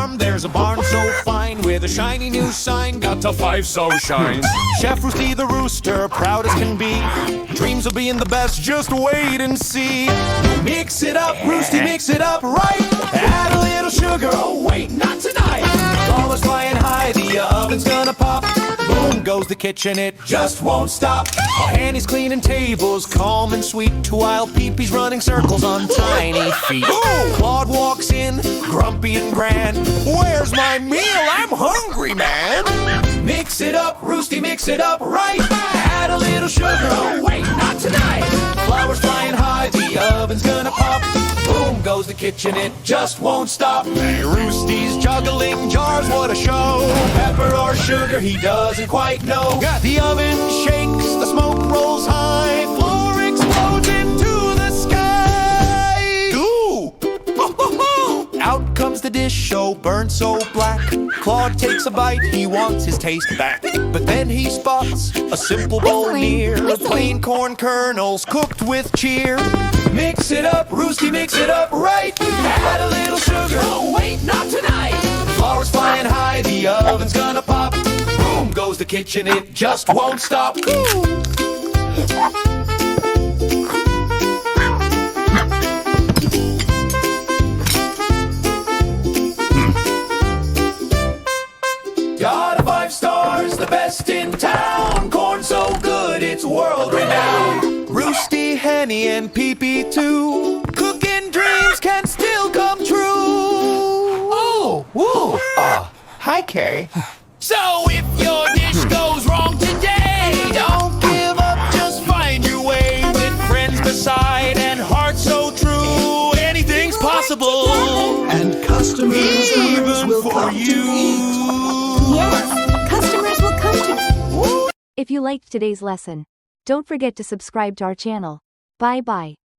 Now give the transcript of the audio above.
farm, there's a barn so fine, with a shiny new sign, got to 5 so shines. Chef Roosty the rooster, proud as can be, dreams of being the best, just wait and see. Mix it up, Roosty, mix it up right. Add a little sugar, oh wait, not tonight. Flowers flying high, the oven's gonna pop. Boom goes the kitchen, it just won't stop. Hennie's cleaning tables, calm and sweet, while Peepy's running circles on tiny feet. Claude walks in, grumpy and grand. Where's my meal? I'm hungry, man. Mix it up, Roosty, mix it up right. Add a little sugar, oh wait, not tonight. Flowers flying high, the oven's gonna pop. Boom goes the kitchen, it just won't stop. Hey, Roosty's juggling jars, what a show. Pepper or sugar, he doesn't quite know. The oven shakes, the smoke rolls high, floor explodes into the sky. Ooh! Out comes the dish, so burnt so black. Claude takes a bite, he wants his taste back. But then he spots a simple bowl near, plain corn kernels cooked with cheer. Mix it up, Roosty, mix it up right. Add a little sugar, oh wait, not tonight. Flowers flying high, the oven's gonna pop. Boom goes the kitchen, it just won't stop. Got a 5 stars, the best in town. Corn so good, it's world renowned. Roosty, Hennie, and Peepy too. Cooking dreams can still come true. Oh, woo. Hi, Carrie. So if your dish goes wrong today, don't give up, just find your way. With friends beside and heart so true, anything's possible. And customers even will for come to eat. Yes, customers will come to. If you liked today's lesson, don't forget to subscribe to our channel. Bye bye.